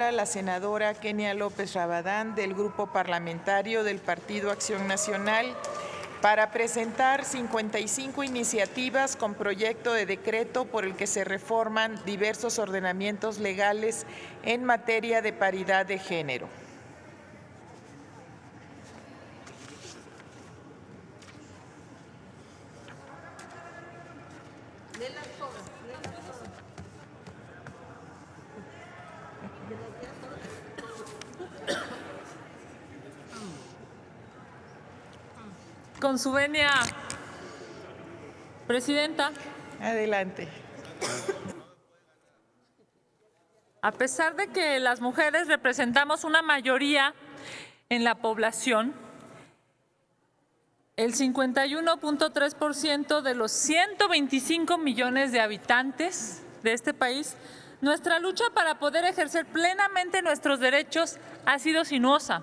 La senadora Kenia López Rabadán, del Grupo Parlamentario del Partido Acción Nacional, para presentar 55 iniciativas con proyecto de decreto por el que se reforman diversos ordenamientos legales en materia de paridad de género. Con su venia, presidenta. Adelante. A pesar de que las mujeres representamos una mayoría en la población, el 51.3% de los 125 millones de habitantes de este país, nuestra lucha para poder ejercer plenamente nuestros derechos ha sido sinuosa.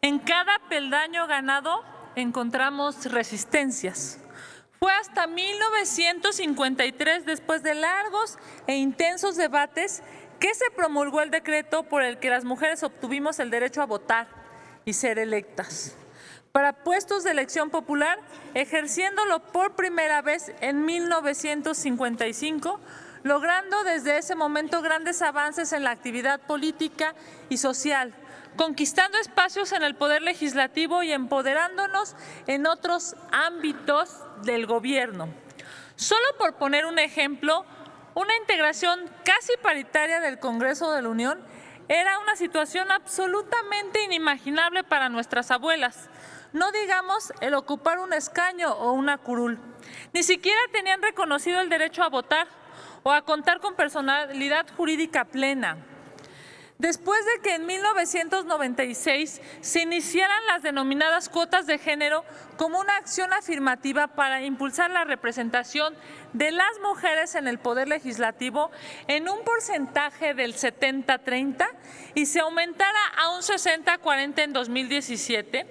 En cada peldaño ganado encontramos resistencias. Fue hasta 1953, después de largos e intensos debates, que se promulgó el decreto por el que las mujeres obtuvimos el derecho a votar y ser electas para puestos de elección popular, ejerciéndolo por primera vez en 1955, logrando desde ese momento grandes avances en la actividad política y social, conquistando espacios en el poder legislativo y empoderándonos en otros ámbitos del gobierno. Solo por poner un ejemplo, una integración casi paritaria del Congreso de la Unión era una situación absolutamente inimaginable para nuestras abuelas. No digamos el ocupar un escaño o una curul. Ni siquiera tenían reconocido el derecho a votar o a contar con personalidad jurídica plena. Después de que en 1996 se iniciaran las denominadas cuotas de género como una acción afirmativa para impulsar la representación de las mujeres en el poder legislativo en un porcentaje del 70-30 y se aumentara a un 60-40 en 2017,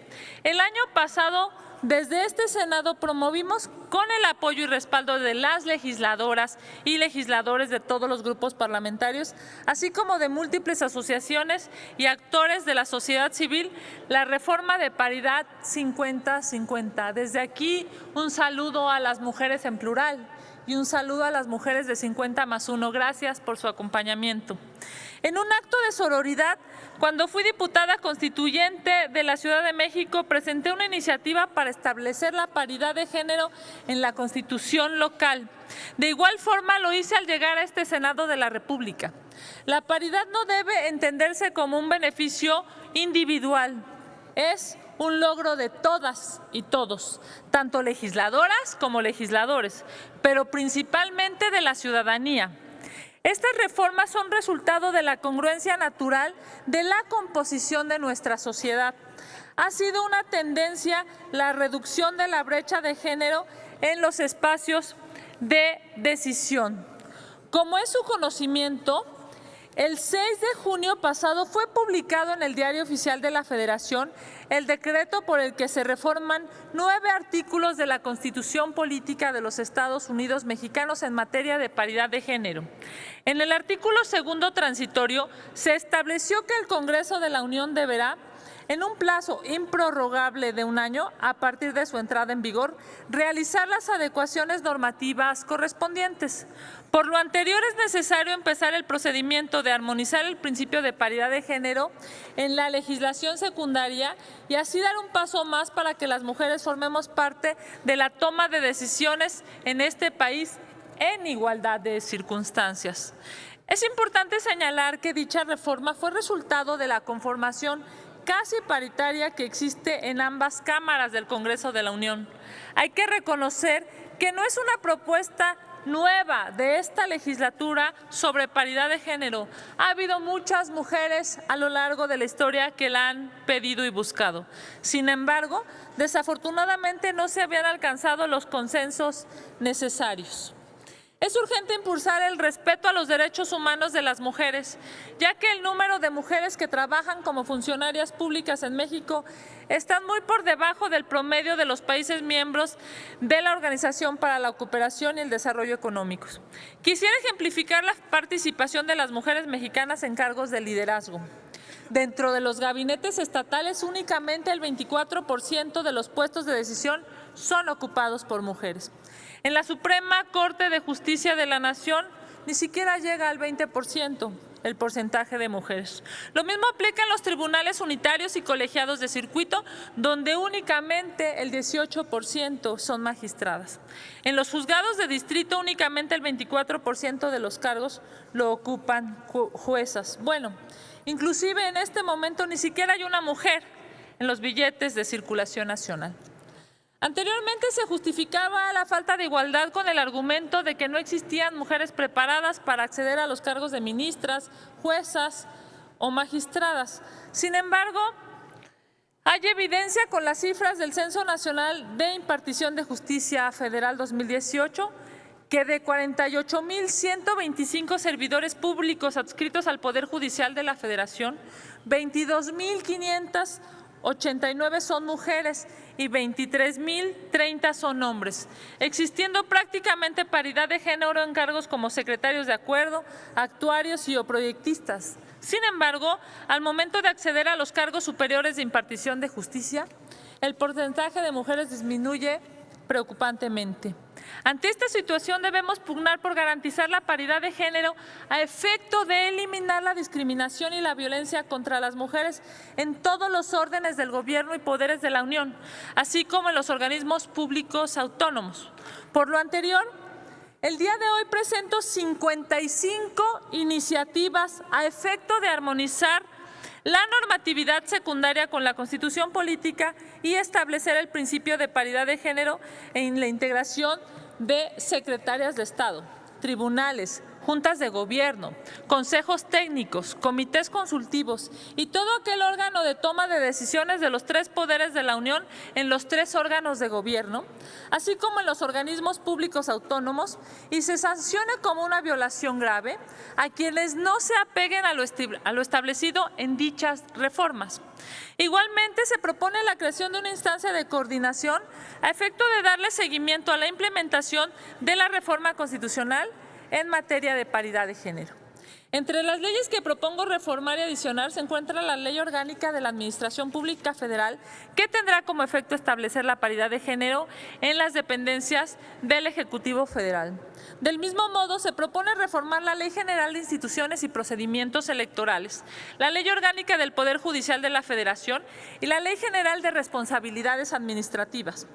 el año pasado desde este Senado promovimos, con el apoyo y respaldo de las legisladoras y legisladores de todos los grupos parlamentarios, así como de múltiples asociaciones y actores de la sociedad civil, la reforma de paridad 50-50. Desde aquí, un saludo a las mujeres en plural y un saludo a las mujeres de 50+1. Gracias por su acompañamiento. En un acto de sororidad, cuando fui diputada constituyente de la Ciudad de México, presenté una iniciativa para establecer la paridad de género en la Constitución local. De igual forma lo hice al llegar a este Senado de la República. La paridad no debe entenderse como un beneficio individual, es un logro de todas y todos, tanto legisladoras como legisladores, pero principalmente de la ciudadanía. Estas reformas son resultado de la congruencia natural de la composición de nuestra sociedad. Ha sido una tendencia la reducción de la brecha de género en los espacios de decisión. Como es su conocimiento, el 6 de junio pasado fue publicado en el Diario Oficial de la Federación el decreto por el que se reforman 9 artículos de la Constitución Política de los Estados Unidos Mexicanos en materia de paridad de género. En el artículo segundo transitorio se estableció que el Congreso de la Unión deberá, en un plazo improrrogable de un año a partir de su entrada en vigor, realizar las adecuaciones normativas correspondientes. Por lo anterior, es necesario empezar el procedimiento de armonizar el principio de paridad de género en la legislación secundaria y así dar un paso más para que las mujeres formemos parte de la toma de decisiones en este país en igualdad de circunstancias. Es importante señalar que dicha reforma fue resultado de la conformación casi paritaria que existe en ambas cámaras del Congreso de la Unión. Hay que reconocer que no es una propuesta nueva de esta legislatura sobre paridad de género. Ha habido muchas mujeres a lo largo de la historia que la han pedido y buscado. Sin embargo, desafortunadamente no se habían alcanzado los consensos necesarios. Es urgente impulsar el respeto a los derechos humanos de las mujeres, ya que el número de mujeres que trabajan como funcionarias públicas en México están muy por debajo del promedio de los países miembros de la Organización para la Cooperación y el Desarrollo Económicos. Quisiera ejemplificar la participación de las mujeres mexicanas en cargos de liderazgo. Dentro de los gabinetes estatales, únicamente el 24% de los puestos de decisión son ocupados por mujeres. En la Suprema Corte de Justicia de la Nación ni siquiera llega al 20% el porcentaje de mujeres. Lo mismo aplica en los tribunales unitarios y colegiados de circuito, donde únicamente el 18% son magistradas. En los juzgados de distrito únicamente el 24% de los cargos lo ocupan juezas. Bueno, inclusive en este momento ni siquiera hay una mujer en los billetes de circulación nacional. Anteriormente se justificaba la falta de igualdad con el argumento de que no existían mujeres preparadas para acceder a los cargos de ministras, juezas o magistradas. Sin embargo, hay evidencia con las cifras del Censo Nacional de Impartición de Justicia Federal 2018 que de 48,125 servidores públicos adscritos al Poder Judicial de la Federación, 22,589 son mujeres y 23,030 son hombres, existiendo prácticamente paridad de género en cargos como secretarios de acuerdo, actuarios y o proyectistas. Sin embargo, al momento de acceder a los cargos superiores de impartición de justicia, el porcentaje de mujeres disminuye preocupantemente. Ante esta situación debemos pugnar por garantizar la paridad de género a efecto de eliminar la discriminación y la violencia contra las mujeres en todos los órdenes del gobierno y poderes de la Unión, así como en los organismos públicos autónomos. Por lo anterior, el día de hoy presento 55 iniciativas a efecto de armonizar la normatividad secundaria con la Constitución política y establecer el principio de paridad de género en la integración de secretarias de Estado, tribunales, juntas de gobierno, consejos técnicos, comités consultivos y todo aquel órgano de toma de decisiones de los tres poderes de la Unión en los tres órganos de gobierno, así como en los organismos públicos autónomos, y se sancione como una violación grave a quienes no se apeguen a lo establecido en dichas reformas. Igualmente, se propone la creación de una instancia de coordinación a efecto de darle seguimiento a la implementación de la reforma constitucional en materia de paridad de género. Entre las leyes que propongo reformar y adicionar se encuentra la Ley Orgánica de la Administración Pública Federal, que tendrá como efecto establecer la paridad de género en las dependencias del Ejecutivo Federal. Del mismo modo, se propone reformar la Ley General de Instituciones y Procedimientos Electorales, la Ley Orgánica del Poder Judicial de la Federación y la Ley General de Responsabilidades Administrativas.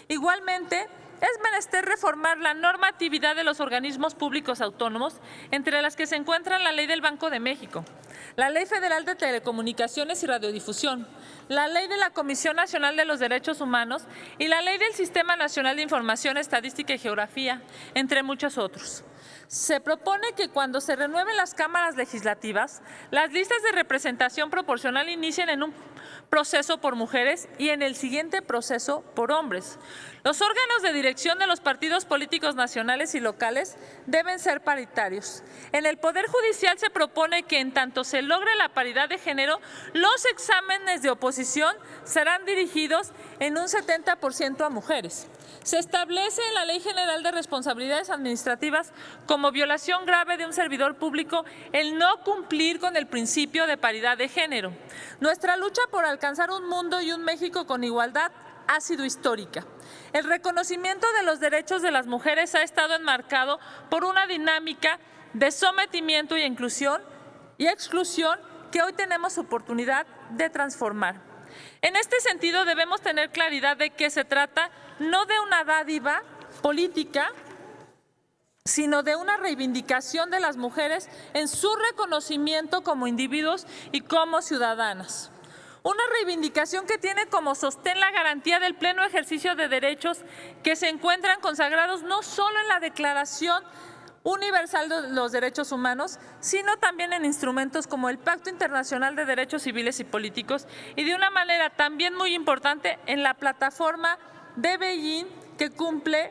Igualmente, es menester reformar la normatividad de los organismos públicos autónomos, entre las que se encuentran la Ley del Banco de México, la Ley Federal de Telecomunicaciones y Radiodifusión, la Ley de la Comisión Nacional de los Derechos Humanos y la Ley del Sistema Nacional de Información, Estadística y Geografía, entre muchos otros. Se propone que cuando se renueven las cámaras legislativas, las listas de representación proporcional inicien en un proceso por mujeres y en el siguiente proceso por hombres. Los órganos de dirección de los partidos políticos nacionales y locales deben ser paritarios. En el Poder Judicial se propone que en tanto se logre la paridad de género, los exámenes de oposición serán dirigidos en un 70% a mujeres. Se establece en la Ley General de Responsabilidades Administrativas como violación grave de un servidor público el no cumplir con el principio de paridad de género. Nuestra lucha por alcanzar un mundo y un México con igualdad ha sido histórica. El reconocimiento de los derechos de las mujeres ha estado enmarcado por una dinámica de sometimiento y inclusión y exclusión que hoy tenemos oportunidad de transformar. En este sentido, debemos tener claridad de que se trata no de una dádiva política, sino de una reivindicación de las mujeres en su reconocimiento como individuos y como ciudadanas. Una reivindicación que tiene como sostén la garantía del pleno ejercicio de derechos que se encuentran consagrados no solo en la Declaración Universal de los Derechos Humanos, sino también en instrumentos como el Pacto Internacional de Derechos Civiles y Políticos y de una manera también muy importante en la plataforma de Beijing, que cumple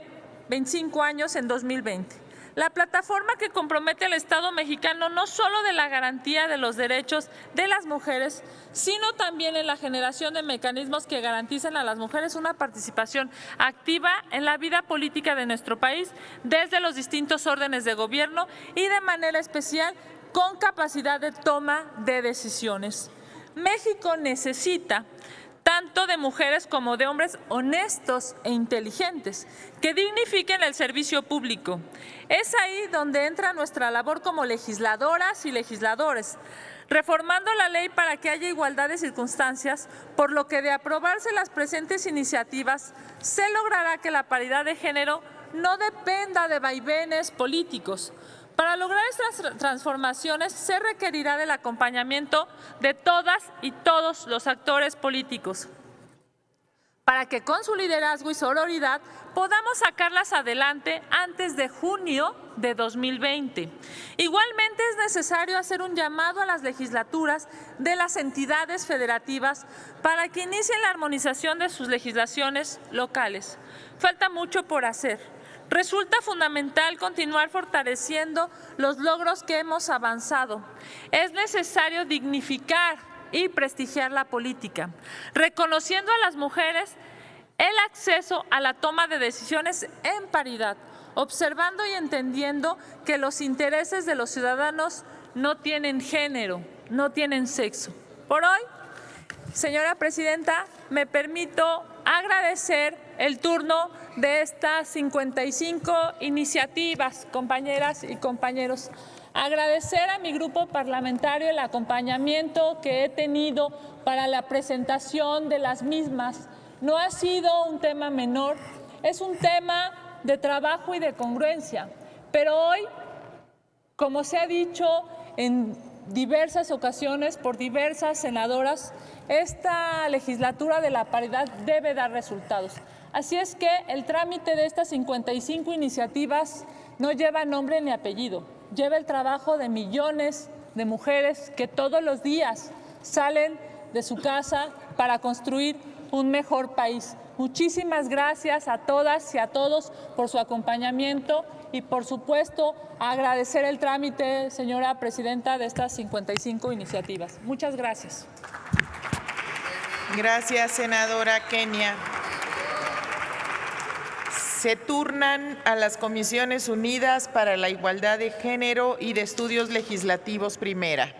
25 años en 2020. La plataforma que compromete al Estado mexicano no solo de la garantía de los derechos de las mujeres, sino también en la generación de mecanismos que garanticen a las mujeres una participación activa en la vida política de nuestro país desde los distintos órdenes de gobierno y de manera especial con capacidad de toma de decisiones. México necesita tanto de mujeres como de hombres honestos e inteligentes, que dignifiquen el servicio público. Es ahí donde entra nuestra labor como legisladoras y legisladores, reformando la ley para que haya igualdad de circunstancias, por lo que de aprobarse las presentes iniciativas, se logrará que la paridad de género no dependa de vaivenes políticos. Para lograr estas transformaciones se requerirá del acompañamiento de todas y todos los actores políticos, para que con su liderazgo y sororidad podamos sacarlas adelante antes de junio de 2020. Igualmente es necesario hacer un llamado a las legislaturas de las entidades federativas para que inicien la armonización de sus legislaciones locales. Falta mucho por hacer. Resulta fundamental continuar fortaleciendo los logros que hemos avanzado. Es necesario dignificar y prestigiar la política, reconociendo a las mujeres el acceso a la toma de decisiones en paridad, observando y entendiendo que los intereses de los ciudadanos no tienen género, no tienen sexo. Por hoy, señora presidenta, me permito agradecer el turno de estas 55 iniciativas, compañeras y compañeros. Agradecer a mi grupo parlamentario el acompañamiento que he tenido para la presentación de las mismas. No ha sido un tema menor, es un tema de trabajo y de congruencia. Pero hoy, como se ha dicho en diversas ocasiones por diversas senadoras, esta legislatura de la paridad debe dar resultados. Así es que el trámite de estas 55 iniciativas no lleva nombre ni apellido, lleva el trabajo de millones de mujeres que todos los días salen de su casa para construir un mejor país. Muchísimas gracias a todas y a todos por su acompañamiento y, por supuesto, agradecer el trámite, señora presidenta, de estas 55 iniciativas. Muchas gracias. Gracias, senadora Kenia. Se turnan a las Comisiones Unidas para la Igualdad de Género y de Estudios Legislativos Primera.